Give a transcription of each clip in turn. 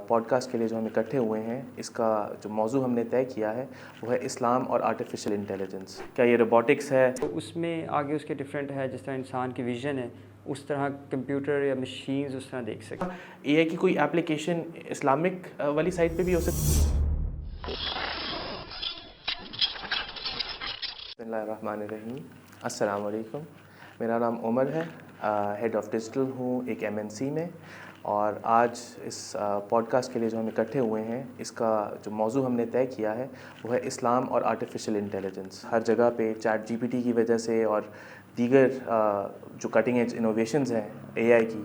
Pod cost کے لیے جو ہم اکٹھے ہوئے ہیں، اس کا جو موضوع ہم نے طے کیا ہے وہ ہے اسلام اور آرٹیفیشل انٹیلیجنس. کیا یہ روبوٹکس ہے؟ تو اس میں آگے اس کے ڈفرینٹ ہے، جس طرح انسان کی ویژن ہے اس طرح کمپیوٹر یا مشینز اس طرح دیکھ سکیں. اے آئی کی کوئی اپلیکیشن اسلامک والی سائٹ پہ بھی ہو سکتی؟ بسم اللہ الرحمن الرحیم. السلام علیکم. میرا نام عمر ہے، ہیڈ آف ڈیجیٹل ہوں ایک MNC میں. اور آج اس پوڈ کاسٹ کے لیے جو ہم اکٹھے ہوئے ہیں، اس کا جو موضوع ہم نے طے کیا ہے وہ ہے اسلام اور آرٹیفیشل انٹیلیجنس. ہر جگہ پہ چیٹ GPT کی وجہ سے اور دیگر جو کٹنگ ایج انوویشنز ہیں AI کی،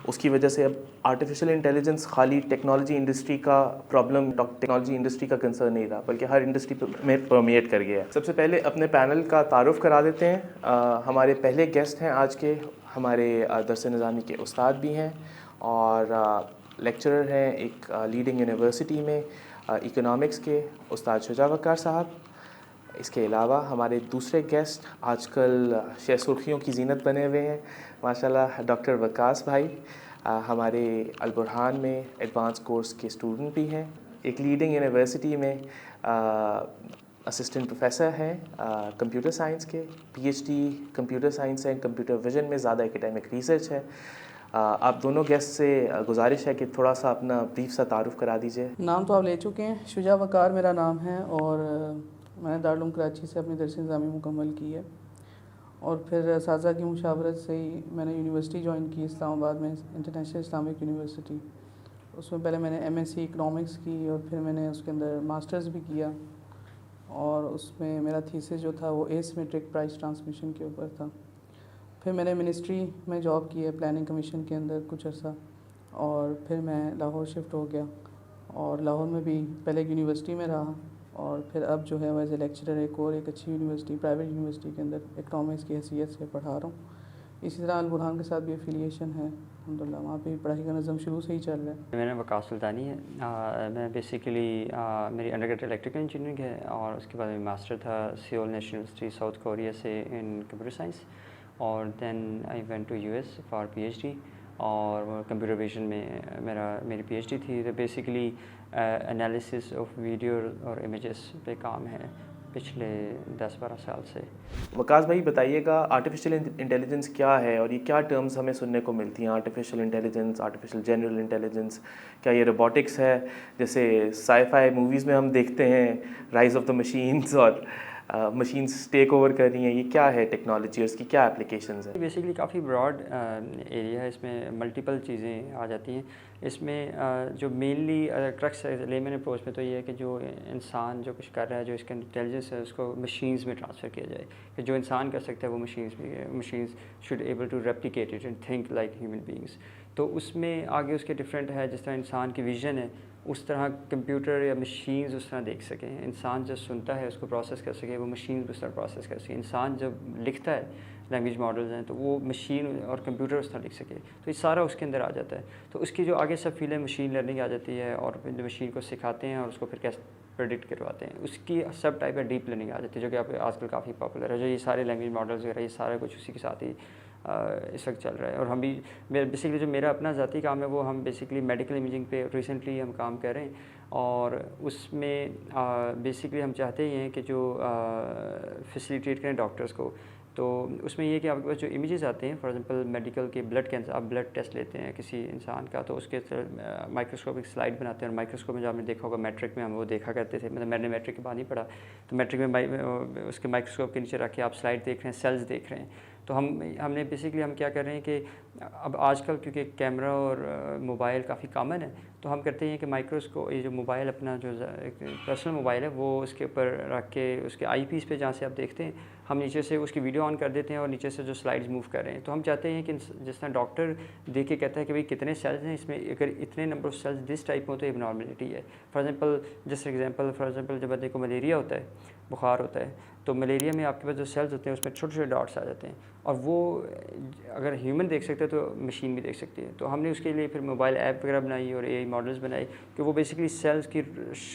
اس کی وجہ سے اب آرٹیفیشل انٹیلیجنس خالی ٹیکنالوجی انڈسٹری کا پرابلم، ٹیکنالوجی انڈسٹری کا کنسرن نہیں رہا، بلکہ ہر انڈسٹری میں پرمیٹ کر گیا ہے. سب سے پہلے اپنے پینل کا تعارف کرا دیتے ہیں. ہمارے پہلے گیسٹ ہیں آج کے، ہمارے درس نظامی کے استاد بھی ہیں اور لیکچرر ہیں ایک لیڈنگ یونیورسٹی میں اکنامکس کے، استاد شجاع وقار صاحب. اس کے علاوہ ہمارے دوسرے گیسٹ آج کل شہ سرخیوں کی زینت بنے ہوئے ہیں ماشاءاللہ، ڈاکٹر وقاص بھائی ہمارے البرہان میں ایڈوانس کورس کے اسٹوڈنٹ بھی ہیں. ایک لیڈنگ یونیورسٹی میں اسسٹنٹ پروفیسر ہیں کمپیوٹر سائنس کے، PhD کمپیوٹر سائنس ہے، کمپیوٹر ویژن میں زیادہ اکیڈیمک ریسرچ ہے. آپ دونوں گیسٹ سے گزارش ہے کہ تھوڑا سا اپنا بریف سا تعارف کرا دیجیے. نام تو آپ لے چکے ہیں، شجاع وقار میرا نام ہے اور میں نے دارالعلوم کراچی سے اپنی درس نظامی مکمل کی ہے اور پھر اساتذہ کی مشاورت سے ہی میں نے یونیورسٹی جوائن کی اسلام آباد میں، انٹرنیشنل اسلامک یونیورسٹی. اس میں پہلے میں نے MSc اکنامکس کی اور پھر میں نے اس کے اندر ماسٹرز بھی کیا اور اس میں میرا تھیسس جو تھا وہ ایسیمیٹرک پرائس ٹرانسمیشن کے اوپر تھا. پھر میں نے منسٹری میں جاب کی ہے پلاننگ کمیشن کے اندر کچھ عرصہ، اور پھر میں لاہور شفٹ ہو گیا اور لاہور میں بھی پہلے ایک یونیورسٹی میں رہا اور پھر اب جو ہے وہ ایز اے لیکچرر ایک اچھی یونیورسٹی، پرائیویٹ یونیورسٹی کے اندر اکنامکس کی حیثیت سے پڑھا رہا ہوں. اسی طرح البرہان کے ساتھ بھی افیلیشن ہے الحمدللہ، وہاں پہ پڑھائی کا نظم شروع سے ہی چل رہا ہے. میرا نام وقاص سلطانی ہے. میں بیسیکلی میری انڈر گریجویٹ الیکٹریکل انجینئرنگ ہے اور اس کے بعد میری ماسٹر تھا Seoul national university south Korea سے ان کمپیوٹر سائنس، اور then I went to US for PhD. اور کمپیوٹر ویژن میں میری PhD تھی. تو بیسیکلی انالیسس آف ویڈیو اور امیجز پہ کام ہے پچھلے 10-12 سال سے. وقاص بھائی بتائیے گا آرٹیفیشل انٹیلیجنس کیا ہے اور یہ کیا ٹرمز ہمیں سننے کو ملتی ہیں؟ Artificial intelligence, artificial general intelligence, کیا یہ روبوٹکس ہے جیسے سائی فائی موویز میں ہم دیکھتے ہیں، رائز آف دا مشینز اور مشینز ٹیک اوور کر رہی ہیں؟ یہ کیا ہے ٹیکنالوجی اور اس کی کیا اپلیکیشنز ہیں؟ بیسیکلی کافی براڈ ایریا ہے، اس میں ملٹیپل چیزیں آ جاتی ہیں. اس میں جو مینلی کرکس ہے لیمن اپروچ میں تو یہ ہے کہ جو انسان جو کچھ کر رہا ہے، جو اس کا انٹیلیجنس ہے، اس کو مشینز میں ٹرانسفر کیا جائے کہ جو انسان کر سکتا ہے وہ machines should able to replicate it and think like human beings. تو اس میں آگے اس کے ڈفرینٹ ہے، جس طرح انسان کی ویژن ہے اس طرح کمپیوٹر یا مشینز اس طرح دیکھ سکیں. انسان جب سنتا ہے اس کو پروسیس کر سکے، وہ مشین اس طرح پروسیس کر سکے. انسان جب لکھتا ہے، لینگویج ماڈلز ہیں، تو وہ مشین اور کمپیوٹر اس طرح لکھ سکے. تو یہ سارا اس کے اندر آ جاتا ہے. تو اس کی جو آگے سب فیلڈ ہے مشین لرننگ آ جاتی ہے اور مشین کو سکھاتے ہیں اور اس کو پھر کیسے پریڈکٹ کرواتے ہیں. اس کی سب ٹائپ ہے ڈیپ لرننگ آ جاتی ہے، جو کہ آج کل کافی پاپولر ہے. جو یہ سارے لینگویج ماڈلز وغیرہ یہ سارا کچھ اسی کے ساتھ ہی اس وقت چل رہا ہے. اور ہم بھی بیسکلی جو میرا اپنا ذاتی کام ہے وہ ہم بیسکلی میڈیکل امیجنگ پہ ریسنٹلی ہم کام کر رہے ہیں. اور اس میں بیسکلی ہم چاہتے ہی ہیں کہ جو فیسیلیٹیٹ کریں ڈاکٹرس کو. تو اس میں یہ کہ آپ کے پاس جو امیجز آتے ہیں، فار ایگزامپل میڈیکل کے بلڈ کینسر، آپ بلڈ ٹیسٹ لیتے ہیں کسی انسان کا، تو اس کے مائکروسکوپ ایک سلائڈ بناتے ہیں. اور مائکروسکوپ میں جو آپ نے دیکھا ہوگا میٹرک میں ہم وہ دیکھا کرتے تھے، مطلب میں نے میٹرک کے بعد نہیں پڑھا، تو میٹرک میں اس کے مائکروسکوپ کے نیچے رکھ کے آپ سلائڈ دیکھ رہے ہیں، سیلز دیکھ رہے ہیں. تو ہم نے بیسکلی ہم کیا کر رہے ہیں کہ اب آج کل کیونکہ کیمرہ اور موبائل کافی کامن ہے، تو ہم کرتے ہیں کہ مائکروسکوپ یہ جو موبائل اپنا جو پرسنل موبائل ہے وہ اس کے اوپر رکھ کے اس کے آئی پیس پہ جہاں سے آپ دیکھتے ہیں، ہم نیچے سے اس کی ویڈیو آن کر دیتے ہیں اور نیچے سے جو سلائڈز موو کر رہے ہیں. تو ہم چاہتے ہیں کہ جس طرح ڈاکٹر دیکھ کے کہتا ہے کہ بھئی کتنے سیلز ہیں اس میں، اگر اتنے number of cells this type ہو تو یہ نارملٹی ہے. فار ایگزامپل جب بندے کو ملیریا ہوتا ہے، بخار ہوتا ہے، تو ملیریا میں آپ کے پاس جو سیلز ہوتے ہیں اس میں چھوٹے چھوٹے ڈاٹس آ جاتے ہیں، اور وہ اگر ہیومن دیکھ سکتے ہیں تو مشین بھی دیکھ سکتی ہے. تو ہم نے اس کے لیے پھر موبائل ایپ وغیرہ بنائی اور AI ماڈلز بنائے کہ وہ بیسکلی سیلز کی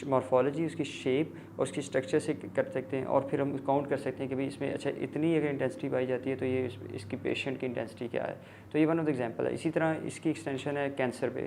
مارفالوجی، اس کی شیپ اور اس کی اسٹرکچر سے کر سکتے ہیں. اور پھر ہم کاؤنٹ کر سکتے ہیں کہ بھئی اس میں اچھا اتنی اگر انٹینسٹی پائی جاتی ہے تو یہ اس کی پیشنٹ کی انٹینسٹی کیا ہے. تو یہ ون آف دا ایگزامپل ہے. اسی طرح اس کی ایکسٹینشن ہے کینسر پہ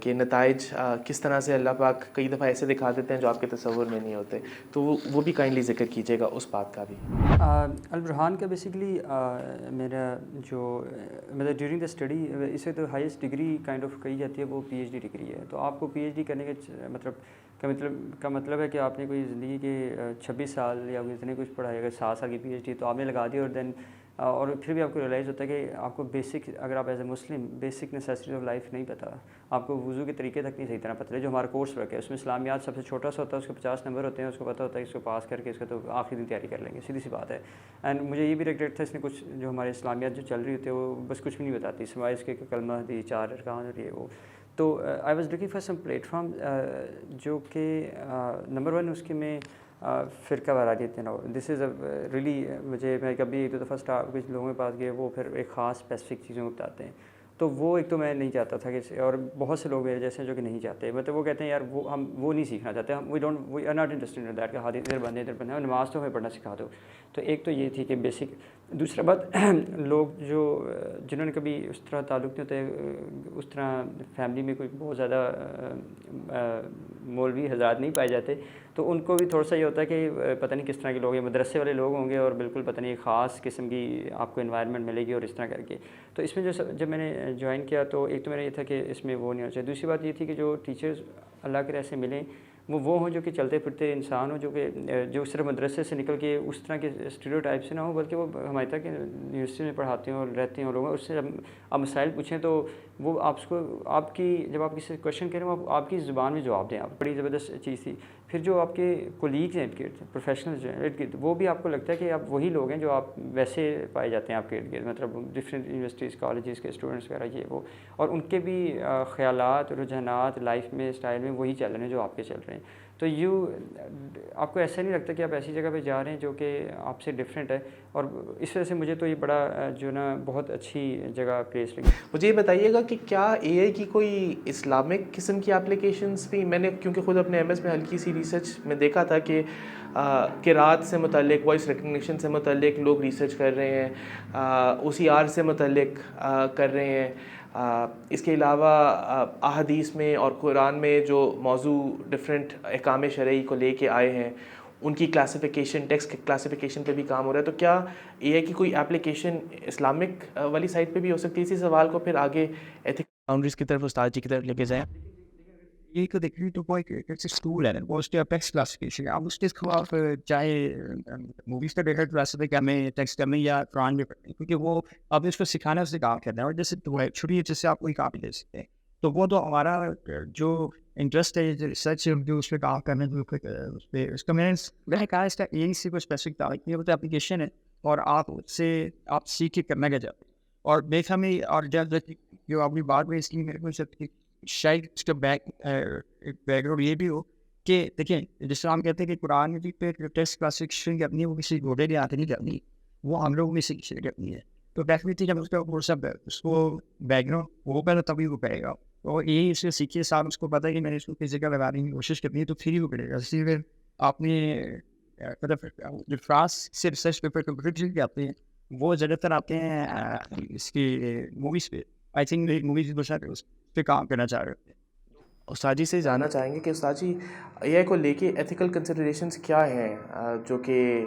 کہ نتائج کس طرح سے اللہ پاک کئی دفعہ ایسے دکھا دیتے ہیں جو آپ کے تصور میں نہیں ہوتے، تو وہ بھی کائنڈلی ذکر کیجیے گا اس بات کا بھی۔ البرہان کا بیسکلی میرا جو مطلب ڈیورنگ دا اسٹڈی، اسے تو ہائیسٹ ڈگری کائنڈ آف کہی جاتی ہے، وہ پی ایچ ڈی ڈگری ہے۔ تو آپ کو پی ایچ ڈی کرنے کا مطلب ہے کہ آپ نے کوئی زندگی کے 26 سال یا اتنے کچھ پڑھائی، اگر 7 سال کی پی ایچ ڈی تو آپ نے لگا دی، اور دین اور پھر بھی آپ کو ریئلائز ہوتا ہے کہ آپ کو بیسک، اگر آپ as a Muslim basic necessities of life نہیں پتہ، آپ کو وضو کے طریقے تک نہیں صحیح طرح پتہ ہے۔ جو ہمارا کورس ورک ہے اس میں اسلامیات سب سے چھوٹا سا ہوتا ہے، اس کے 50 نمبر ہوتے ہیں، اس کو پتہ ہوتا ہے اس کو پاس کر کے اس کا تو آخری دن تیاری کر لیں گے، سیدھی سی بات ہے۔ اینڈ مجھے یہ بھی ریگریٹ تھا، اس نے کچھ جو ہمارے اسلامیات جو چل رہی ہوتی ہے وہ بس کچھ بھی نہیں بتاتی، سوائے اس کے کلمہ دی 4 ارکان اور یہ وہ۔ تو I was looking for some plate form جو کہ نمبر 1 اس کے میں فرقہ واریت ہے نا، دس از اے ریلی، میں کبھی ایک دو دفعہ کچھ لوگوں کے پاس گئے، وہ پھر ایک خاص اسپیسیفک چیزوں کو بتاتے ہیں، تو وہ ایک تو میں نہیں چاہتا تھا کہ، اور بہت سے لوگ میرے جیسے ہیں جو کہ نہیں چاہتے، مطلب وہ کہتے ہیں یار ہم وہ نہیں سیکھنا چاہتے، ہم we are not interested in that کہ ہاتھ ادھر بندے نماز تو ہمیں پڑھنا سکھا دو۔ تو ایک تو یہ تھی کہ بیسک، دوسرا بات لوگ جنہوں نے کبھی اس طرح تعلق نہیں ہوتے، اس طرح فیملی میں کوئی بہت زیادہ مولوی حضرات نہیں پائے جاتے، تو ان کو بھی تھوڑا سا یہ ہوتا ہے کہ پتہ نہیں کس طرح کے لوگ ہیں، مدرسے والے لوگ ہوں گے اور بالکل پتہ نہیں خاص قسم کی آپ کو انوائرمنٹ ملے گی اور اس طرح کر کے۔ تو اس میں جب میں نے جوائن کیا تو ایک تو میرا یہ تھا کہ اس میں وہ نہیں ہونا چاہیے، دوسری بات یہ تھی کہ جو ٹیچرز اللہ کے ایسے ملیں وہ ہوں جو کہ چلتے پھرتے انسان ہوں، جو صرف مدرسے سے نکل کے اس طرح کے اسٹیریوٹائپ سے نہ ہوں، بلکہ وہ ہماری طرح کہ یونیورسٹی میں پڑھاتے ہیں اور رہتے ہیں لوگ، اس سے جب آپ مسائل پوچھیں تو وہ آپ کی جب آپ کسی کویشچن کریں وہ آپ کی زبان میں جواب دیں، آپ بڑی زبردست چیز تھی۔ پھر جو آپ کے کولیگز ہیں ارد گرد، پروفیشنلز ہیں ارد گرد، وہ بھی آپ کو لگتا ہے کہ آپ وہی لوگ ہیں جو آپ ویسے پائے جاتے ہیں آپ کے ارد گرد، مطلب ڈفرینٹ یونیورسٹیز کالجز کے اسٹوڈنٹس وغیرہ یہ وہ، اور ان کے بھی خیالات، رجحانات لائف میں، اسٹائل میں وہی چل رہے ہیں جو آپ کے چل رہے ہیں۔ تو آپ کو ایسا نہیں لگتا کہ آپ ایسی جگہ پہ جا رہے ہیں جو کہ آپ سے ڈفرینٹ ہے، اور اس وجہ سے مجھے تو یہ بڑا جو نا بہت اچھی جگہ پلیس لگی۔ مجھے یہ بتائیے گا کہ کیا اے آئی کی کوئی اسلامک قسم کی اپلیکیشنس بھی، میں نے کیونکہ خود اپنے ایم ایس میں ہلکی سی ریسرچ میں دیکھا تھا کہ قرات سے متعلق، وائس ریکگنیشن سے متعلق لوگ ریسرچ کر رہے ہیں، او سی آر سے متعلق کر رہے ہیں، اس کے علاوہ احادیث میں اور قرآن میں جو موضوع ڈفرینٹ احکام شرعی کو لے کے آئے ہیں ان کی کلاسیفیکیشن، ٹیکسٹ کلاسیفیکیشن پہ بھی کام ہو رہا ہے۔ تو کیا اے آئی کی کوئی ایپلیکیشن اسلامک والی سائٹ پہ بھی ہو سکتی ہے؟ اسی سوال کو پھر آگے ایتھک باؤنڈریز کی طرف، استاد جی کی طرف لے کے جائیں۔ یہ تو دیکھیں تو کوئی اسکول ہے وہ اس کے ٹیکسٹ کلاسیفیکیشن، اب اس کے خلاف چاہے موویز کا ڈیٹا کلاسیفائی کرنے، ٹیکسٹ کرنے یا قرآن میں پڑھنے، کیونکہ وہ اب اس کو سکھانا، اس سے کام کرنا ہے، اور جیسے چھٹی جس سے آپ کوئی کام لے سکتے ہیں، تو وہ تو ہمارا جو انٹرسٹ ہے ریسرچ جو اس پہ کام کرنے اس کا میں نے کہا اس کا ایک سے کوئی اسپیسفک تعلق نہیں، وہ تو اپلیکیشن ہے، اور آپ اس سے آپ سیکھ کے کرنا کیا چاہتے ہیں۔ اور دیکھا میں، اور جب جو اپنی بات میں اس کی میرے کو شاید اس کا بیک گراؤنڈ یہ بھی ہو کہ دیکھیں، جس طرح ہم کہتے ہیں کہ قرآن کی پہ ٹیکسٹ کلاسیفیکیشن کرنی ہے، وہ کسی گھوڑے کے ہاتھ نہیں کرنی، وہ ہم لوگوں میں سے کسی نے کرنی ہے، تو ڈیفینیٹلی جب اس کا وہ سب اس کو بیک گراؤنڈ ہوگا تو تبھی وہ کرے گا، اور یہی اس سے سیکھیے صاحب اس کو پتہ ہے کہ میں نے اس کو کسی جگہ لگانے کی کوشش کرنی ہے تو پھر ہی وہ کرے گا۔ اسی لیے آپ نے مطلب جو فرانس سے ریسرچ پیپر کمپٹیشن کے آتے ہیں وہ زیادہ تر آتے ہیں اس کی موویز پہ، آئی تھنک موویز اس پہ کام کرنا چاہ رہے ہیں۔ استاد جی سے جاننا چاہیں گے کہ استاد جی اے آئی کو لے کے ایتھیکل کنسیڈریشنز کیا ہیں جو کہ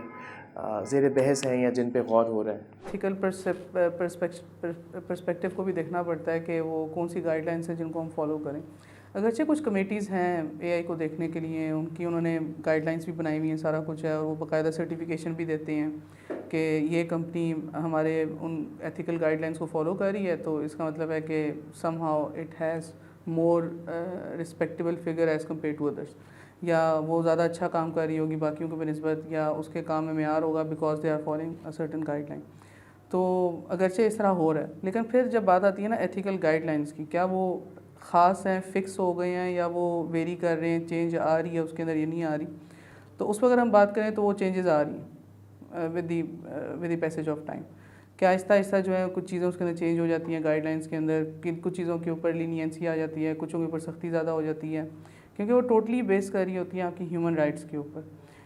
زیر بحث ہیں یا جن پہ غور ہو رہا ہے؟ ایتھیکل پرسپیکٹیو کو بھی دیکھنا پڑتا ہے کہ وہ کون سی گائیڈ لائنس ہیں جن کو ہم فالو کریں۔ اگرچہ کچھ کمیٹیز ہیں اے آئی کو دیکھنے کے لیے، انہوں نے گائیڈ لائنس بھی بنائی ہوئی ہیں، سارا کچھ ہے، اور وہ باقاعدہ سرٹیفیکیشن بھی دیتے ہیں کہ یہ کمپنی ہمارے ان ایتھیکل گائیڈ لائنس کو فالو کر رہی ہے، تو اس کا مطلب ہے کہ somehow it has more respectable figure as compare to others, یا وہ زیادہ اچھا کام کر رہی ہوگی باقیوں کے بنسبت، یا اس کے کام میں معیار ہوگا because they are following a certain guideline. تو اگرچہ اس طرح ہو رہا ہے، لیکن پھر جب بات آتی ہے نا ایتھیکل گائیڈ لائنس کی، کیا وہ خاص ہیں، فکس ہو گئے ہیں، یا وہ ویری کر رہے ہیں، چینج آ رہی ہے اس کے اندر، یہ نہیں آ رہی؟ تو اس وقت اگر ہم بات کریں تو وہ چینجز آ رہی ہیں with the passage of time, کہ آہستہ آہستہ جو ہے کچھ چیزیں اس کے اندر چینج ہو جاتی ہیں گائیڈ لائنس کے اندر، کچھ چیزوں کے اوپر لینینسی آ جاتی ہے، کچھوں کے اوپر سختی زیادہ ہو جاتی ہے، کیونکہ وہ ٹوٹلی بیس کر رہی ہوتی ہیں آپ کی ہیومن رائٹس کے اوپر۔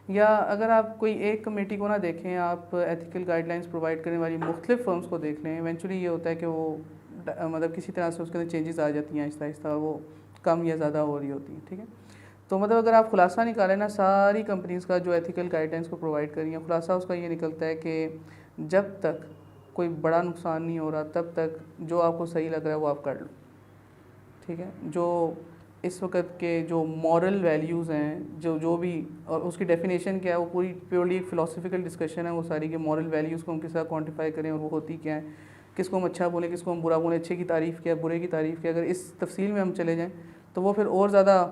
یا اگر آپ کوئی ایک کمیٹی کو نہ دیکھیں، آپ ایتھیکل گائیڈ لائنس پرووائڈ کرنے والی مختلف فرمز کو دیکھ لیں، ایونچولی یہ ہوتا ہے کہ وہ مطلب کسی طرح سے اس کے اندر چینجز آ جاتی ہیں آہستہ آہستہ، وہ کم یا زیادہ ہو رہی ہوتی ہیں. ٹھیک ہے، تو مطلب اگر آپ خلاصہ نکالیں نا ساری کمپنیز کا جو ایتھیکل گائیڈ لائنس کو پرووائڈ کری ہیں، خلاصہ اس کا یہ نکلتا ہے کہ جب تک کوئی بڑا نقصان نہیں ہو رہا تب تک جو آپ کو صحیح لگ رہا ہے وہ آپ کر لو. ٹھیک ہے، جو اس وقت کے جو مورل ویلیوز ہیں، جو بھی، اور اس کی ڈیفینیشن کیا ہے، وہ پوری پیورلی ایک فلاسفیکل ڈسکشن ہے وہ ساری، کہ مورل ویلیوز کو ہم کس طرح کوانٹیفائی کریں اور وہ ہوتی کیا ہیں، کس کو ہم اچھا بولیں، کس کو ہم برا بولیں، اچھے کی تعریف کیا ہے، برے کی تعریف کیا. اگر اس تفصیل میں ہم چلے جائیں تو وہ پھر اور زیادہ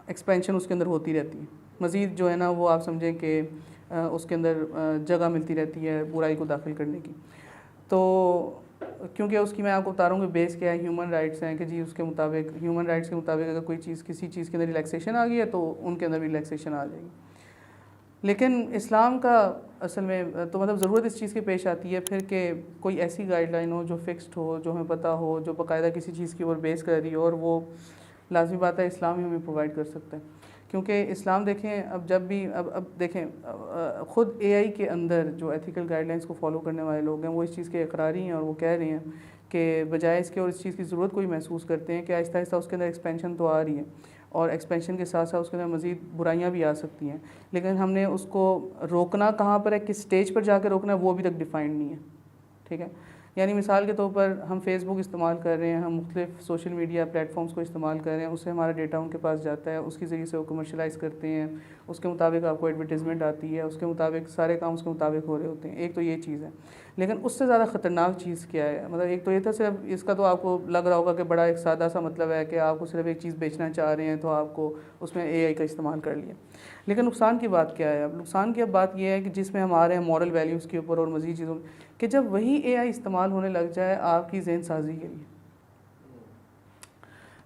ایکسپینشن اس کے اندر ہوتی رہتی ہے. مزید جو ہے نا وہ آپ سمجھیں کہ اس کے اندر جگہ ملتی رہتی ہے برائی کو داخل کرنے کی. تو کیونکہ اس کی میں آپ کو بتا رہا ہوں کہ بیس کیا ہے، ہیومن رائٹس ہیں، کہ جی اس کے مطابق، ہیومن رائٹس کے مطابق اگر کوئی چیز، کسی چیز کے اندر ریلیکسیشن آ گئی ہے تو ان کے اندر بھی ریلیکسیشن آ جائے گی. لیکن اسلام کا اصل میں تو مطلب ضرورت اس چیز کی پیش آتی ہے پھر کہ کوئی ایسی گائیڈ لائن ہو جو فکسڈ ہو، جو ہمیں پتہ ہو، جو باقاعدہ کسی چیز کے اوپر بیس کر رہی ہو، اور وہ لازمی بات ہے اسلام ہی ہمیں پرووائڈ کر سکتا ہے. کیونکہ اسلام دیکھیں اب جب بھی اب دیکھیں خود اے آئی کے اندر جو ایتھیکل گائیڈ لائنس کو فالو کرنے والے لوگ ہیں وہ اس چیز کے اقراری ہیں، اور وہ کہہ رہے ہیں کہ بجائے اس کے اور اس چیز کی ضرورت کوئی محسوس کرتے ہیں کہ آہستہ آہستہ اس کے اندر ایکسپینشن تو آ رہی ہے، اور ایکسپینشن کے ساتھ ساتھ اس کے اندر مزید برائیاں بھی آ سکتی ہیں، لیکن ہم نے اس کو روکنا کہاں پر ہے، کس سٹیج پر جا کے روکنا ہے، وہ ابھی تک ڈیفائنڈ نہیں ہے. ٹھیک ہے، یعنی مثال کے طور پر ہم فیس بک استعمال کر رہے ہیں، ہم مختلف سوشل میڈیا پلیٹ فارمز کو استعمال کر رہے ہیں، اس سے ہمارا ڈیٹا ان کے پاس جاتا ہے، اس کے ذریعے سے وہ کمرشلائز کرتے ہیں، اس کے مطابق آپ کو ایڈورٹیزمنٹ آتی ہے، اس کے مطابق سارے کام اس کے مطابق ہو رہے ہوتے ہیں. ایک تو یہ چیز ہے، لیکن اس سے زیادہ خطرناک چیز کیا ہے، مطلب ایک تو یہ تھا صرف اس کا تو آپ کو لگ رہا ہوگا کہ بڑا ایک سادہ سا مطلب ہے کہ آپ کو صرف ایک چیز بیچنا چاہ رہے ہیں تو آپ کو اس میں اے آئی کا استعمال کر لیا. لیکن نقصان کی بات کیا ہے؟ اب نقصان کی اب بات یہ ہے کہ جس میں ہم آ رہے ہیں مورل ویلیوز کے اوپر اور مزید چیزوں کہ جب وہی اے آئی استعمال ہونے لگ جائے آپ کی ذہن سازی کے لیے،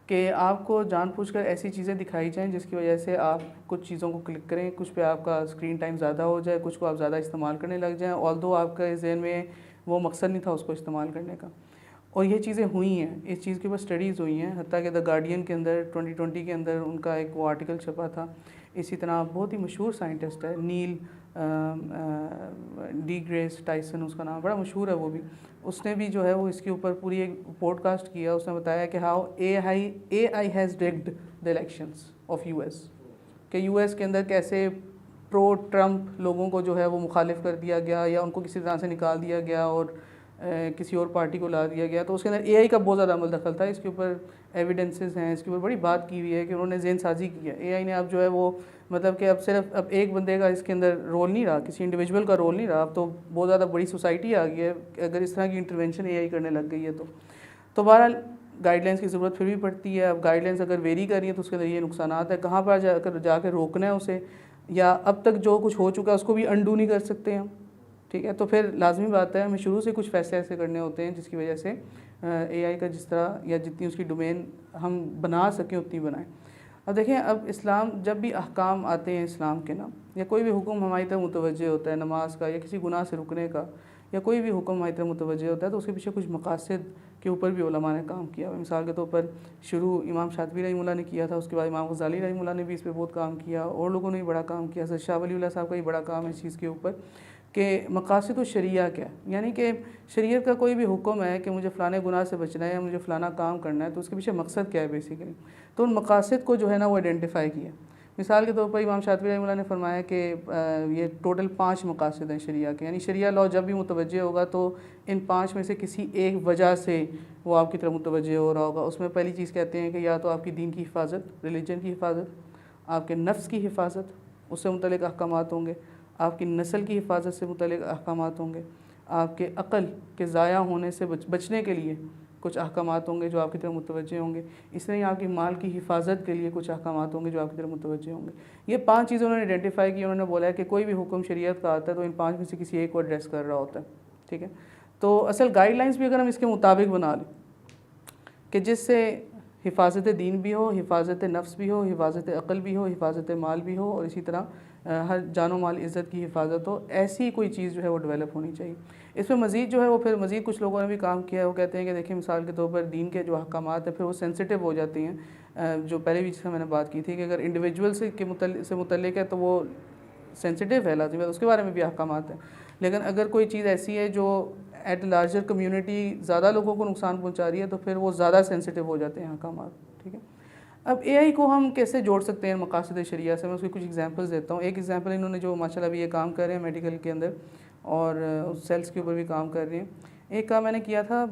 کہ آپ کو جان بوجھ کر ایسی چیزیں دکھائی جائیں جس کی وجہ سے آپ کچھ چیزوں کو کلک کریں، کچھ پہ آپ کا اسکرین ٹائم زیادہ ہو جائے، کچھ کو آپ زیادہ استعمال کرنے لگ جائیں، آلدو آپ کے ذہن میں وہ مقصد نہیں تھا اس کو استعمال کرنے کا. اور یہ چیزیں ہوئی ہیں، اس چیز کے اوپر اسٹڈیز ہوئی ہیں، حتیٰ کہ دا گارڈین کے اندر 2020 کے اندر ان کا ایک وہ آرٹیکل چھپا تھا. اسی طرح بہت ہی مشہور سائنٹسٹ ہے نیل ڈی گریس ٹائسن اس کا نام، بڑا مشہور ہے وہ بھی، اس نے بھی جو ہے وہ اس کے اوپر پوری ایک پوڈ کاسٹ کیا. اس نے بتایا کہ how a I has ragged the elections of U S, کہ یو ایس کے اندر کیسے پرو ٹرمپ لوگوں کو جو ہے وہ مخالف کر دیا گیا یا ان کو کسی طرح سے نکال دیا گیا اور کسی اور پارٹی کو لا دیا گیا. تو اس کے اندر اے آئی کا بہت زیادہ عمل دخل تھا. اس کے اوپر ایویڈنسز ہیں، اس کے اوپر بڑی بات کی ہوئی ہے کہ انہوں نے ذہن سازی کی ہے. اے آئی نے اب جو ہے وہ مطلب کہ اب صرف اب ایک بندے کا اس کے اندر رول نہیں رہا، کسی انڈیویجول کا رول نہیں رہا، اب تو بہت زیادہ بڑی سوسائٹی آ گئی ہے اگر اس طرح کی انٹرونشن اے آئی کرنے لگ گئی ہے. تو بہرحال گائیڈ لائنس کی ضرورت پھر بھی پڑتی ہے. اب گائیڈ لائنس اگر ویری کر رہی ہیں تو اس کے اندر یہ نقصانات ہیں، کہاں پر جا کے روکنا ہے اسے، یا اب تک جو کچھ ہو چکا ہے اس کو بھی انڈو نہیں کر سکتے ہم. ٹھیک ہے، تو پھر لازمی بات ہے ہمیں شروع سے کچھ فیصلے ایسے کرنے ہوتے ہیں جس کی وجہ سے اے آئی کا جس طرح یا جتنی اس کی ڈومین ہم بنا سکیں اتنی بنائیں. اب دیکھیں، اب اسلام جب بھی احکام آتے ہیں اسلام کے نام، یا کوئی بھی حکم ہماری طرف متوجہ ہوتا ہے نماز کا یا کسی گناہ سے رکنے کا، یا کوئی بھی حکم ہماری طرف متوجہ ہوتا ہے تو اس کے پیچھے کچھ مقاصد کے اوپر بھی علماء نے کام کیا. مثال کے طور پر شروع امام شاطبی رحمہ اللہ نے کیا تھا، اس کے بعد امام غزالی رحمہ اللہ نے بھی اس پہ بہت کام کیا، اور لوگوں نے بھی بڑا کام کیا. حضرت شاہ ولی اللہ صاحب کا بھی بڑا کام ہے اس چیز کے اوپر کہ مقاصد الشریعہ کیا ہے، یعنی کہ شریعت کا کوئی بھی حکم ہے کہ مجھے فلانے گناہ سے بچنا ہے یا مجھے فلانا کام کرنا ہے تو اس کے پیچھے مقصد کیا ہے بیسیکلی. تو ان مقاصد کو جو ہے نا وہ آئیڈینٹیفائی کیا. مثال کے طور پر امام شاطبی رحمہ اللہ نے فرمایا کہ یہ ٹوٹل 5 مقاصد ہیں شریعہ کے، یعنی شریعہ لاء جب بھی متوجہ ہوگا تو ان 5 میں سے کسی ایک وجہ سے وہ آپ کی طرف متوجہ ہو رہا ہوگا. اس میں پہلی چیز کہتے ہیں کہ یا تو آپ کی دین کی حفاظت، ریلیجن کی حفاظت، آپ کے نفس کی حفاظت، اس سے متعلق احکامات ہوں گے، آپ کی نسل کی حفاظت سے متعلق احکامات ہوں گے، آپ کے عقل کے ضائع ہونے سے بچنے کے لیے کچھ احکامات ہوں گے جو آپ کی طرف متوجہ ہوں گے، اس طرح آپ کی مال کی حفاظت کے لیے کچھ احکامات ہوں گے جو آپ کی طرف متوجہ ہوں گے. یہ 5 چیزیں انہوں نے آئیڈینٹیفائی کی. انہوں نے بولا ہے کہ کوئی بھی حکم شریعت کا آتا ہے تو ان 5 میں سے کسی ایک کو ایڈریس کر رہا ہوتا ہے. ٹھیک ہے، تو اصل گائیڈ لائنس بھی اگر ہم اس کے مطابق بنا لیں کہ جس سے حفاظت دین بھی ہو، حفاظت نفس بھی ہو، حفاظت عقل بھی ہو، حفاظت مال بھی ہو، اور اسی طرح ہر جان و مال عزت کی حفاظت ہو، ایسی کوئی چیز جو ہے وہ ڈیولپ ہونی چاہیے. اس میں مزید جو ہے وہ پھر مزید کچھ لوگوں نے بھی کام کیا ہے. وہ کہتے ہیں کہ دیکھیں مثال کے طور پر دین کے جو احکامات ہیں پھر وہ سینسٹیو ہو جاتے ہیں، جو پہلے بھی جس سے میں نے بات کی تھی کہ اگر انڈیویجول سے متعلق ہے تو وہ سینسٹیو ہے، لازم ہے، اس کے بارے میں بھی احکامات ہیں. لیکن اگر کوئی چیز ایسی ہے جو ایٹ لارجر کمیونٹی زیادہ لوگوں کو نقصان پہنچا رہی ہے تو پھر وہ زیادہ سینسٹیو ہو جاتے ہیں احکامات. ٹھیک ہے. اب اے آئی کو ہم کیسے جوڑ سکتے ہیں مقاصد شریعہ سے؟ میں اس کی کچھ ایگزامپلس دیتا ہوں. ایک ایگزامپل انہوں نے جو ماشاء اللہ ابھی یہ کام کر رہے ہیں میڈیکل کے اندر اور سیلس کے اوپر بھی کام کر رہے ہیں. ایک کام میں نے کیا تھا,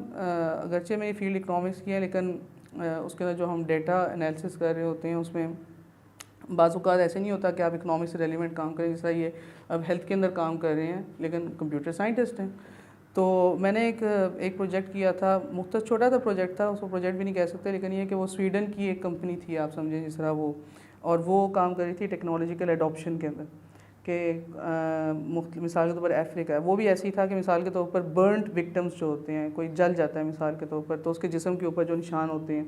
اگرچہ میں یہ فیلڈ اکنامکس کی ہے لیکن اس کے اندر جو ہم ڈیٹا انالیسس کر رہے ہوتے ہیں اس میں بعض اوقات ایسے نہیں ہوتا کہ آپ اکنامکس سے ریلیونٹ کام کریں. جس طرح یہ اب ہیلتھ کے اندر کام کر رہے ہیں لیکن کمپیوٹر سائنٹسٹ ہیں. تو میں نے ایک پروجیکٹ کیا تھا, مختصر چھوٹا سا پروجیکٹ تھا, اس کو پروجیکٹ بھی نہیں کہہ سکتے لیکن یہ کہ وہ سویڈن کی ایک کمپنی تھی آپ سمجھیں جس طرح وہ, اور وہ کام کر رہی تھی ٹیکنالوجیکل ایڈاپشن کے اندر کہ مثال کے طور پر افریقہ ہے, وہ بھی ایسی تھا کہ مثال کے طور پر برنٹ وکٹمس جو ہوتے ہیں, کوئی جل جاتا ہے مثال کے طور پر تو اس کے جسم کے اوپر جو نشان ہوتے ہیں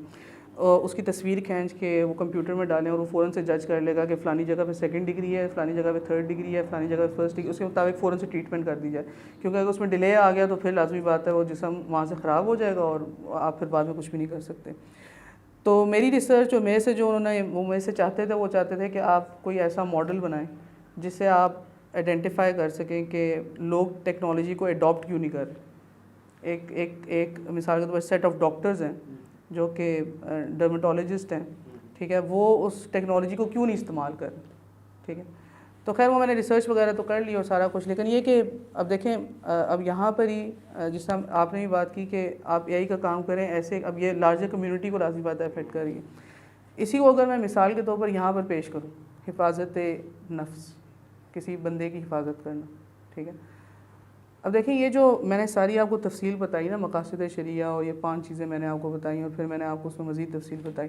اس کی تصویر کھینچ کے وہ کمپیوٹر میں ڈالیں اور وہ فوراً سے جج کر لے گا کہ فلانی جگہ پہ 2nd ڈگری ہے, فلانی جگہ پہ 3rd ڈگری ہے, فلانی جگہ پہ 1st ڈگری, اس کے مطابق فوراً سے ٹریٹمنٹ کر دی جائے. کیونکہ اگر اس میں ڈیلے آ گیا تو پھر لازمی بات ہے وہ جسم وہاں سے خراب ہو جائے گا اور آپ پھر بعد میں کچھ بھی نہیں کر سکتے. تو میری ریسرچ جو میرے سے جو انہوں نے وہ میرے سے چاہتے تھے وہ چاہتے تھے کہ آپ کوئی ایسا ماڈل بنائیں جس سے آپ آئیڈینٹیفائی کر سکیں کہ لوگ ٹیکنالوجی کو اڈاپٹ کیوں نہیں کر رہے. ایک مثال کے طور پر سیٹ آف ڈاکٹرز ہیں جو کہ ڈرمیٹولوجسٹ ہیں, ٹھیک ہے, وہ اس ٹیکنالوجی کو کیوں نہیں استعمال کر رہے. ٹھیک ہے. تو خیر وہ میں نے ریسرچ وغیرہ تو کر لی اور سارا کچھ, لیکن یہ کہ اب دیکھیں اب یہاں پر ہی جس طرح آپ نے بھی بات کی کہ آپ اے آئی کا کام کریں ایسے, اب یہ لارجر کمیونٹی کو لازمی بات ہے افیکٹ کر رہی ہے. اسی کو اگر میں مثال کے طور پر یہاں پر پیش کروں, حفاظت نفس, کسی بندے کی حفاظت کرنا. ٹھیک ہے. اب دیکھیں یہ جو میں نے ساری آپ کو تفصیل بتائی نا, مقاصد شریعہ اور یہ 5 چیزیں میں نے آپ کو بتائیں اور پھر میں نے آپ کو اس میں مزید تفصیل بتائی.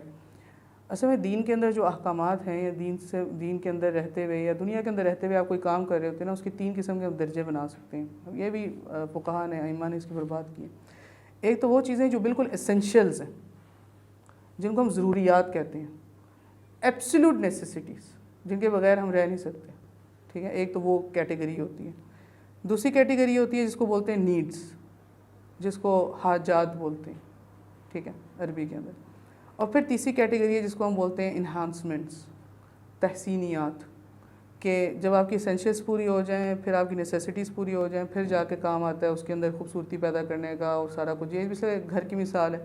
اصل میں دین کے اندر جو احکامات ہیں یا دین کے اندر رہتے ہوئے یا دنیا کے اندر رہتے ہوئے آپ کوئی کام کر رہے ہوتے ہیں نا, اس کی 3 قسم کے درجے بنا سکتے ہیں. اب یہ بھی فقہاء نے ائمہ نے اس کی بات کی ہے. ایک تو وہ چیزیں جو بالکل اسینشیلز ہیں, جن کو ہم ضروریات کہتے ہیں, ایبسلیوٹ نیسیسٹیز, جن کے بغیر ہم رہ نہیں سکتے. ٹھیک ہے. ایک تو وہ کیٹیگری ہوتی ہے. دوسری کیٹیگری ہوتی ہے جس کو بولتے ہیں نیڈز, جس کو حاجات بولتے ہیں. ٹھیک ہے, عربی کے اندر. اور پھر تیسری کیٹیگری ہے جس کو ہم بولتے ہیں انہانسمنٹس, تحسینیات, کہ جب آپ کی اسینشیلس پوری ہو جائیں پھر آپ کی نیسیسٹیز پوری ہو جائیں پھر جا کے کام آتا ہے اس کے اندر خوبصورتی پیدا کرنے کا اور سارا کچھ. یہ بھی گھر کی مثال ہے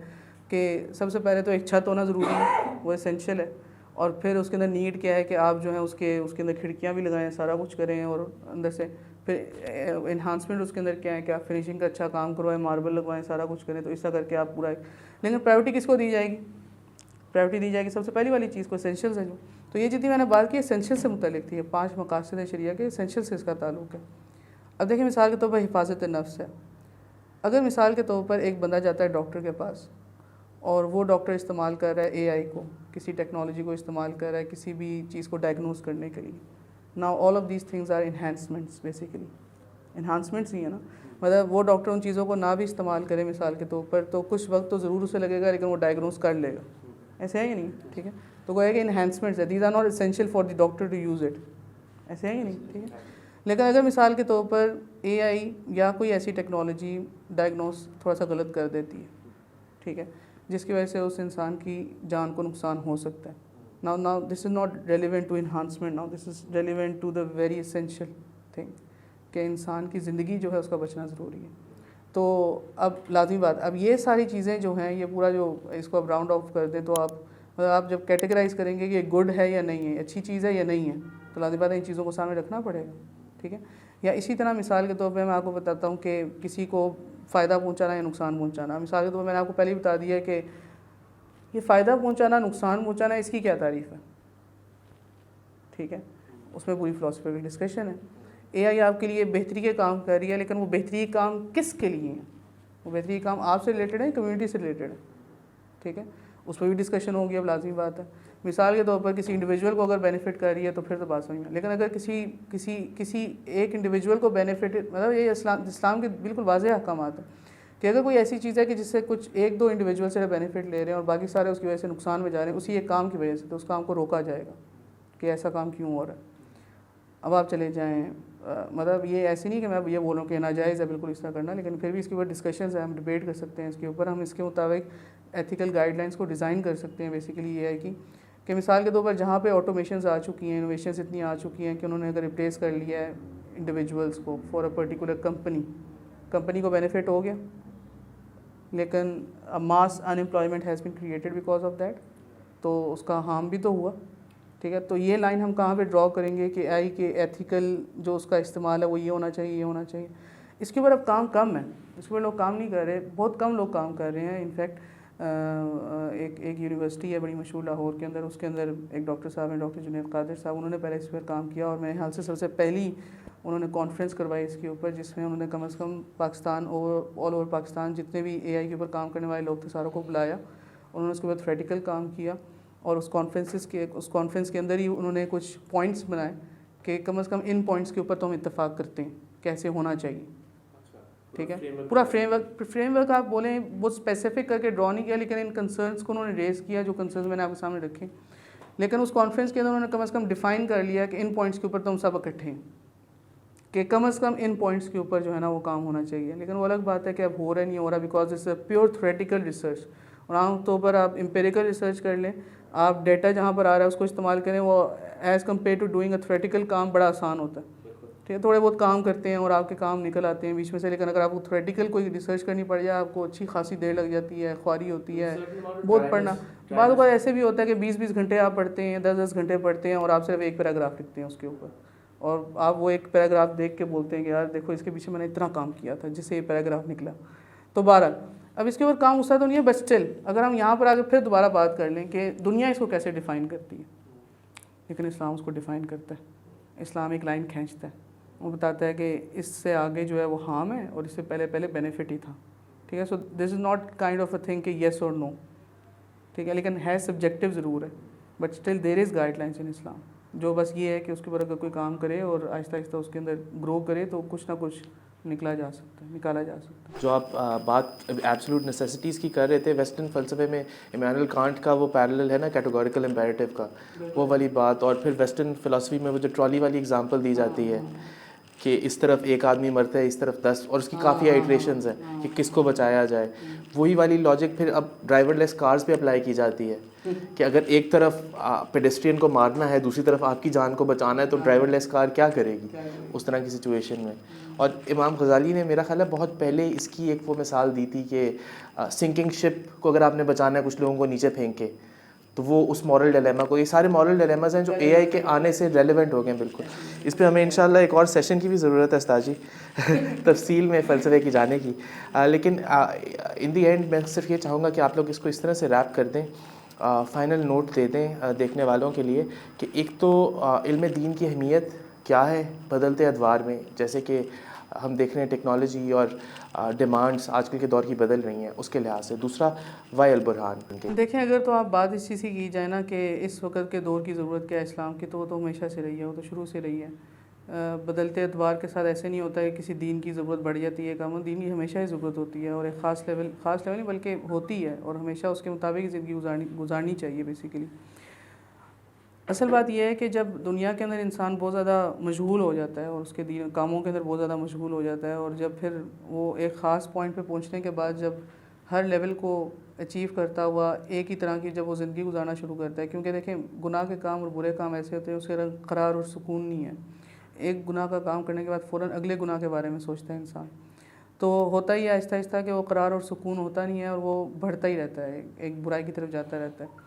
کہ سب سے پہلے تو ایک چھت ہونا ضروری ہے, وہ اسینشیل ہے, اور پھر اس کے اندر نیڈ کیا ہے کہ آپ جو ہیں اس کے اندر کھڑکیاں بھی لگائیں, سارا کچھ کریں, اور اندر سے پھر انہانسمنٹ اس کے اندر کیا ہے کہ آپ فنیشنگ کا اچھا کام کروائیں, ماربل لگوائیں, سارا کچھ کریں. تو اس طرح کر کے آپ پورا. لیکن پرائیورٹی کس کو دی جائے گی؟ پرائیورٹی دی جائے گی سب سے پہلی والی چیز کو, اسینشیلز ہے جو. تو یہ جتنی میں نے بات کی اسینشیل سے متعلق تھی, 5 مقاصد شریعہ کے اسینشیل سے اس کا تعلق ہے. اب دیکھیں مثال کے طور پر حفاظت نفس ہے. اگر مثال کے طور پر ایک بندہ جاتا ہے ڈاکٹر کے پاس اور وہ ڈاکٹر استعمال کر رہا ہے اے آئی کو, کسی ٹیکنالوجی کو استعمال کر رہا ہے کسی بھی چیز کو ڈائگنوز کرنے کے لیے. Now all of these things are enhancements, basically enhancements ہی ہیں نا. مطلب وہ ڈاکٹر ان چیزوں کو نہ بھی استعمال کرے مثال کے طور پر تو کچھ وقت تو ضرور اسے لگے گا لیکن وہ ڈائگنوز کر لے گا. ایسے ہے یا نہیں؟ ٹھیک ہے. تو گویا کہ انہینسمنٹس ہے, these are not essential for the doctor to use it. ایسے ہے یا نہیں؟ ٹھیک ہے. لیکن اگر مثال کے طور پر اے آئی یا کوئی ایسی ٹیکنالوجی ڈائگنوز تھوڑا سا غلط کر دیتی ہے, ٹھیک ہے, جس کی وجہ سے اس انسان کی جان کو نقصان ہو سکتا ہے. now this is not relevant to enhancement, now this is relevant to the very essential thing کہ انسان کی زندگی جو ہے اس کا بچنا ضروری ہے. تو اب لازمی بات, اب یہ ساری چیزیں جو ہیں یہ پورا جو اس کو اب راؤنڈ آف کر دیں تو آپ جب کیٹیگرائز کریں گے کہ یہ گڈ ہے یا نہیں ہے, اچھی چیز ہے یا نہیں ہے, تو لازمی بات ہے ان چیزوں کو سامنے رکھنا پڑے گا. ٹھیک ہے. یا اسی طرح مثال کے طور پہ میں آپ کو بتاتا ہوں کہ کسی کو فائدہ پہنچانا یا نقصان پہنچانا. مثال کے طور پر میں نے آپ کو پہلے ہی بتا دیا کہ یہ فائدہ پہنچانا نقصان پہنچانا اس کی کیا تعریف ہے. ٹھیک ہے. اس میں پوری فلاسفیکل ڈسکشن ہے. اے آئی آپ کے لیے بہتری کے کام کر رہی ہے لیکن وہ بہتری کام کس کے لیے ہیں؟ وہ بہتری کام آپ سے ریلیٹڈ ہے, کمیونٹی سے ریلیٹڈ ہے. ٹھیک ہے. اس پہ بھی ڈسکشن ہوگی. اب لازمی بات ہے مثال کے طور پر کسی انڈیویجول کو اگر بینیفٹ کر رہی ہے تو پھر تو بات سمجھ میں, لیکن اگر کسی ایک انڈیویجول کو بینیفٹ, مطلب یہ اسلام کے بالکل واضح احکامات ہیں کہ اگر کوئی ایسی چیز ہے کہ جس سے کچھ 1-2 انڈیویجول سے بینیفٹ لے رہے ہیں اور باقی سارے اس کی وجہ سے نقصان میں جا رہے ہیں اسی ایک کام کی وجہ سے, تو اس کام کو روکا جائے گا کہ ایسا کام کیوں ہو رہا ہے. اب آپ چلے جائیں, مطلب یہ ایسی نہیں کہ میں یہ بولوں کہ ناجائز ہے بالکل اس طرح کرنا, لیکن پھر بھی اس کے اوپر ڈسکشنز ہیں, ہم ڈیبیٹ کر سکتے ہیں اس کے اوپر, ہم اس کے مطابق ایتھیکل گائیڈ لائنس کو ڈیزائن کر سکتے ہیں. بیسیکلی یہ ہے کہ مثال کے طور پر جہاں پہ آٹومیشنز آ چکی ہیں, انوویشنز اتنی آ چکی ہیں کہ انہوں نے اگر ریپلیس کر لیا ہے انڈیویجولس کو for a particular company, company کو بینیفٹ ہو گیا, لیکن mass unemployment has been created because of that, تو اس کا ہارم بھی تو ہوا. ٹھیک ہے, تو یہ لائن ہم کہاں پہ ڈرا کریں گے کہ اے آئی کے ایتھیکل جو اس کا استعمال ہے وہ یہ ہونا چاہیے, یہ ہونا چاہیے. اس کے اوپر اب کام کم ہے, اس پر لوگ کام نہیں کر رہے, بہت کم لوگ کام کر رہے ہیں. انفیکٹ ایک یونیورسٹی ہے بڑی مشہور لاہور کے اندر, اس کے اندر ایک ڈاکٹر صاحب ہیں, ڈاکٹر جنید قادر صاحب, انہوں نے پہلے اس پر کام کیا, اور میرے خیال سے سب سے پہلی انہوں نے کانفرنس کروائی اس کے اوپر, جس میں انہوں نے کم از کم پاکستان آل اوور پاکستان جتنے بھی اے آئی کے اوپر کام کرنے والے لوگ تھے ساروں کو بلایا. انہوں نے اس کے بعد تھیوریٹیکل کام کیا, اور اس کانفرنس کے اندر ہی انہوں نے کچھ پوائنٹس بنائے کہ کم از کم ان پوائنٹس کے اوپر تو ہم اتفاق کرتے ہیں کیسے ہونا چاہیے. ٹھیک ہے, پورا فریم ورک آپ بولیں بہت اسپیسیفک کر کے ڈرا نہیں کیا, لیکن ان کنسرنس کو انہوں نے ریز کیا, جو کنسرنس میں نے آپ کے سامنے رکھے. لیکن اس کانفرنس کے اندر انہوں نے کم از کم ڈیفائن کر لیا کہ ان پوائنٹس کے اوپر تو ہم سب اکٹھے ہیں, کہ کم از کم ان پوائنٹس کے اوپر جو ہے نا وہ کام ہونا چاہیے. لیکن وہ الگ بات ہے کہ اب ہو رہا نہیں ہو رہا, because it's a pure theoretical research. اور عام طور پر آپ امپیریکل ریسرچ کر لیں, آپ ڈیٹا جہاں پر آ رہا ہے اس کو استعمال کریں, وہ as compare to doing a theoretical کام بڑا آسان ہوتا ہے. ٹھیک ہے, تھوڑے بہت کام کرتے ہیں اور آپ کے کام نکل آتے ہیں بیچ میں سے, لیکن اگر آپ کو تھیوریٹیکل کوئی ریسرچ کرنی پڑ جائے آپ کو اچھی خاصی دیر لگ جاتی ہے, خواری ہوتی ہے, بہت پڑھنا. بعض اوقات ایسے بھی ہوتا ہے کہ 20 گھنٹے آپ پڑھتے ہیں, 10 گھنٹے پڑھتے ہیں, اور آپ صرف ایک پیراگراف لکھتے ہیں اس کے اوپر, اور آپ وہ ایک پیراگراف دیکھ کے بولتے ہیں کہ یار دیکھو اس کے پیچھے میں نے اتنا کام کیا تھا جس سے یہ پیراگراف نکلا. تو بہرحال اب اس کے اوپر کام غصہ تو نہیں ہے, بٹ اسٹل اگر ہم یہاں پر آگے پھر دوبارہ بات کر لیں کہ دنیا اس کو کیسے ڈیفائن کرتی ہے, لیکن اسلام اس کو ڈیفائن کرتا ہے. اسلام ایک لائن کھینچتا ہے, وہ بتاتا ہے کہ اس سے آگے جو ہے وہ ہارم ہے, اور اس سے پہلے بینیفٹ ہی تھا. ٹھیک ہے, so this is not kind of a thing کہ یس اور نو. ٹھیک ہے, لیکن ہے سبجیکٹیو ضرور ہے, but still there is guidelines in Islam, جو بس یہ ہے کہ اس کے اوپر اگر کوئی کام کرے اور آہستہ آہستہ اس کے اندر گرو کرے تو کچھ نہ کچھ نکالا جا سکتا ہے. جو آپ بات ایبسولوٹ نیسیسٹیز کی کر رہے تھے, ویسٹرن فلسفے میں ایمانوئل کانٹ کا وہ پیرلل ہے نا کیٹیگوریکل امپیریٹو کا, وہ والی بات. اور پھر ویسٹرن فلسفی میں وہ جو ٹرالی والی اگزامپل دی جاتی ہے کہ اس طرف ایک آدمی مرتا ہے, اس طرف 10, اور اس کی کافی آئٹریشنز ہیں کہ کس کو بچایا جائے. وہی والی لاجک پھر اب ڈرائیور لیس کارز پہ اپلائی کی جاتی ہے کہ اگر ایک طرف پیڈسٹرین کو مارنا ہے, دوسری طرف آپ کی جان کو بچانا ہے, تو ڈرائیور لیس کار کیا کرے گی اس طرح کی سچویشن میں. اور امام غزالی نے میرا خیال ہے بہت پہلے اس کی ایک وہ مثال دی تھی کہ سنکنگ شپ کو اگر آپ نے بچانا ہے کچھ لوگوں کو نیچے پھینک کے, تو وہ اس مورل ڈیلیما کو, یہ سارے مورل ڈیلیماز ہیں جو اے آئی کے آنے سے ریلیونٹ ہو گئے ہیں بالکل. اس پہ ہمیں انشاءاللہ ایک اور سیشن کی بھی ضرورت ہے استاد جی, تفصیل میں فلسفے کی جانے کی. لیکن ان دی اینڈ میں صرف یہ چاہوں گا کہ آپ لوگ اس کو اس طرح سے ریپ کر دیں, فائنل نوٹ دے دیں دیکھنے والوں کے لیے کہ ایک تو علم دین کی اہمیت کیا ہے بدلتے ادوار میں, جیسے کہ ہم دیکھ رہے ہیں ٹیکنالوجی اور ڈیمانڈس آج کل کے دور کی بدل رہی ہیں, اس کے لحاظ سے. دوسرا وائے البرہان. دیکھیں اگر تو آپ بات اس چیز کی جائے نا کہ اس وقت کے دور کی ضرورت کیا ہے اسلام کی, تو وہ تو ہمیشہ سے رہی ہے, وہ تو شروع سے رہی ہے. بدلتے ادوار کے ساتھ ایسے نہیں ہوتا ہے کہ کسی دین کی ضرورت بڑھ جاتی ہے کم, دین کی ہمیشہ ہی ضرورت ہوتی ہے, اور ایک خاص لیول نہیں بلکہ ہوتی ہے, اور ہمیشہ اس کے مطابق ہی زندگی گزارنی چاہیے بیسیکلی. اصل بات یہ ہے کہ جب دنیا کے اندر انسان بہت زیادہ مشغول ہو جاتا ہے اور اس کے کاموں کے اندر بہت زیادہ مشغول ہو جاتا ہے, اور جب پھر وہ ایک خاص پوائنٹ پہ پہنچنے کے بعد جب ہر لیول کو اچیو کرتا ہوا ایک ہی طرح کی جب وہ زندگی گزارنا شروع کرتا ہے, کیونکہ دیکھیں گناہ کے کام اور برے کام ایسے ہوتے ہیں اس کے رنگ قرار اور سکون نہیں ہے. ایک گناہ کا کام کرنے کے بعد فوراً اگلے گناہ کے بارے میں سوچتا ہے انسان, تو ہوتا ہی ہے آہستہ آہستہ کہ وہ قرار اور سکون ہوتا نہیں ہے, اور وہ بڑھتا ہی رہتا ہے, ایک برائی کی طرف جاتا رہتا ہے.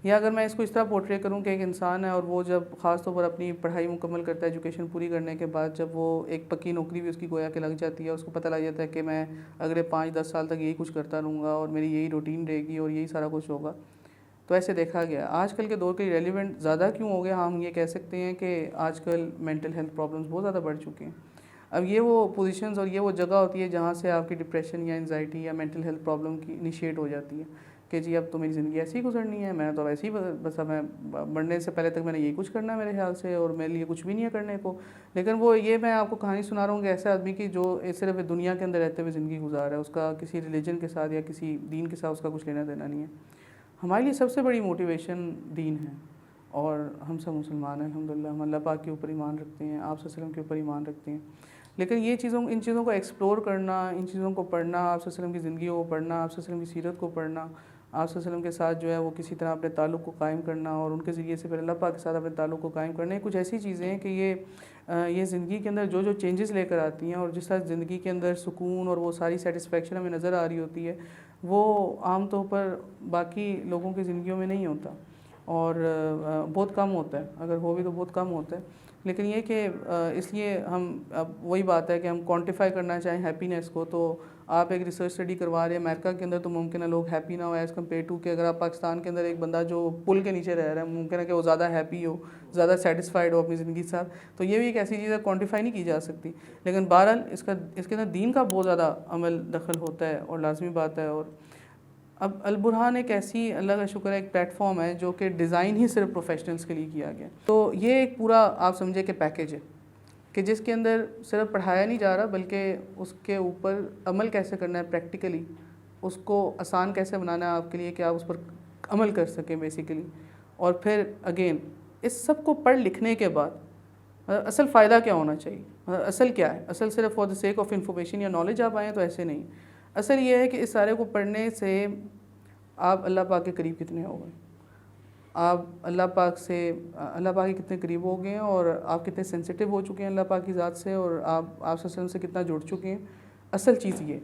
یا اگر میں اس کو اس طرح پورٹری کروں کہ ایک انسان ہے اور وہ جب خاص طور پر اپنی پڑھائی مکمل کرتا ہے, ایجوکیشن پوری کرنے کے بعد جب وہ ایک پکی نوکری بھی اس کی گویا کہ لگ جاتی ہے, اس کو پتہ لگ جاتا ہے کہ میں اگلے 5-10 سال تک یہی کچھ کرتا رہوں گا اور میری یہی روٹین رہے گی اور یہی سارا کچھ ہوگا. تو ایسے دیکھا گیا آج کل کے دور کے ریلیونٹ زیادہ کیوں ہو گیا, ہم یہ کہہ سکتے ہیں کہ آج کل مینٹل ہیلتھ پرابلمس بہت زیادہ بڑھ چکے ہیں. اب یہ وہ پوزیشنز اور یہ وہ جگہ ہوتی ہے جہاں سے آپ کی ڈپریشن یا انزائٹی یا مینٹل ہیلتھ پرابلم کی انیشیٹ ہو جاتی ہے کہ جی اب تو میری زندگی ایسی ہی گزرنی ہے, میں تو ایسے ہی بس میں مرنے سے پہلے تک میں نے یہی کچھ کرنا ہے میرے خیال سے, اور میرے لیے کچھ بھی نہیں ہے کرنے کو. لیکن وہ یہ میں آپ کو کہانی سنا رہا ہوں کہ ایسے آدمی کی جو صرف دنیا کے اندر رہتے ہوئے زندگی گزار ہے, اس کا کسی ریلیجن کے ساتھ یا کسی دین کے ساتھ اس کا کچھ لینا دینا نہیں ہے. ہمارے لیے سب سے بڑی موٹیویشن دین ہے, اور ہم سب مسلمان ہیں الحمدللہ, ہم اللہ پاک کے اوپر ایمان رکھتے ہیں, آپ صلی اللہ علیہ وسلم کے اوپر ایمان رکھتے ہیں. لیکن ان چیزوں کو ایکسپلور کرنا, ان چیزوں کو پڑھنا, آپ صلی اللہ علیہ وسلم کی زندگیوں کو پڑھنا, آپ صلی اللہ علیہ وسلم کی سیرت کو پڑھنا, آپ صلی اللہ علیہ وسلم کے ساتھ جو ہے وہ کسی طرح اپنے تعلق کو قائم کرنا اور ان کے ذریعے سے پھر اللہ پاک کے ساتھ اپنے تعلق کو قائم کرنا، یہ کچھ ایسی چیزیں ہیں کہ یہ زندگی کے اندر جو چینجز لے کر آتی ہیں اور جس طرح زندگی کے اندر سکون اور وہ ساری سیٹسفیکشن ہمیں نظر آ رہی ہوتی ہے، وہ عام طور پر باقی لوگوں کی زندگیوں میں نہیں ہوتا، اور بہت کم ہوتا ہے، اگر ہو بھی تو بہت کم ہوتا ہے۔ لیکن یہ کہ اس لیے ہم اب وہی بات ہے کہ ہم کوانٹیفائی کرنا چاہیں ہیپینس کو، تو آپ ایک ریسرچ اسٹڈی کروا رہے ہیں امریکہ کے اندر، تو ممکن ہے لوگ ہیپی نہ ہو ایز کمپیئر ٹو کہ اگر آپ پاکستان کے اندر ایک بندہ جو پل کے نیچے رہ رہا ہے، ممکن ہے کہ وہ زیادہ ہیپی ہو، زیادہ سیٹسفائیڈ ہو اپنی زندگی کے ساتھ۔ تو یہ بھی ایک ایسی چیز ہے کوانٹیفائی نہیں کی جا سکتی، لیکن بہرحال اس کے اندر دین کا بہت زیادہ عمل دخل ہوتا ہے اور لازمی بات ہے۔ اور اب البرہان ایک ایسی، اللہ کا شکر ہے، ایک پلیٹ فارم ہے جو کہ ڈیزائن ہی صرف پروفیشنلز کے لیے کیا گیا، تو یہ ایک پورا آپ سمجھے کہ پیکیج ہے کہ جس کے اندر صرف پڑھایا نہیں جا رہا بلکہ اس کے اوپر عمل کیسے کرنا ہے پریکٹیکلی، اس کو آسان کیسے بنانا ہے آپ کے لیے کہ آپ اس پر عمل کر سکیں بیسیکلی۔ اور پھر اگین اس سب کو پڑھ لکھنے کے بعد اصل فائدہ کیا ہونا چاہیے، اصل کیا ہے؟ اصل صرف for the sake of information یا نالج آپ آئیں تو ایسے نہیں، اصل یہ ہے کہ اس سارے کو پڑھنے سے آپ اللہ پاک کے قریب کتنے ہو گئے، آپ اللہ پاک کے کتنے قریب ہو گئے ہیں، اور آپ کتنے سینسٹیو ہو چکے ہیں اللہ پاک کی ذات سے، اور آپ صلی اللہ علیہ وسلم سے کتنا جڑ چکے ہیں۔ اصل چیز یہ،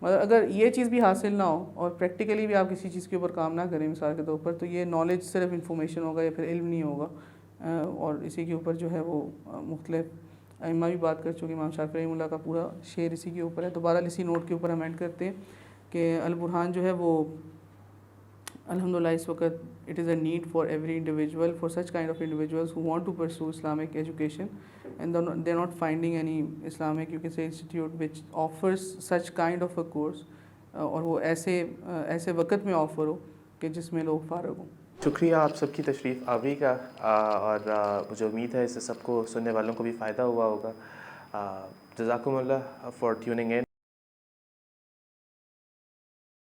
مگر اگر یہ چیز بھی حاصل نہ ہو اور پریکٹیکلی بھی آپ کسی چیز کے اوپر کام نہ کریں مثال کے طور پر، تو یہ نالج صرف انفارمیشن ہوگا یا پھر علم نہیں ہوگا۔ اور اسی کے اوپر جو ہے وہ مختلف ائمہ بھی بات کر چکے، امام شافعی رحمہ اللہ کا پورا شعر اسی کے اوپر ہے۔ تو بہرحال اسی نوٹ کے اوپر ہم اینڈ کرتے ہیں کہ البرہان جو ہے وہ الحمدللہ اس وقت it is a need for every individual, for such kind of individuals who want to pursue Islamic education and they are not finding any Islamic you can say institute which offers such kind of a course, اور وہ ایسے وقت میں offer ہو کہ جس میں لوگ فارغ ہوں۔ شکریہ آپ سب کی تشریف آوری کا، اور مجھے امید ہے اس سے سب کو، سننے والوں کو بھی فائدہ ہوا ہوگا۔ جزاکم اللہ فار ٹیوننگ ان۔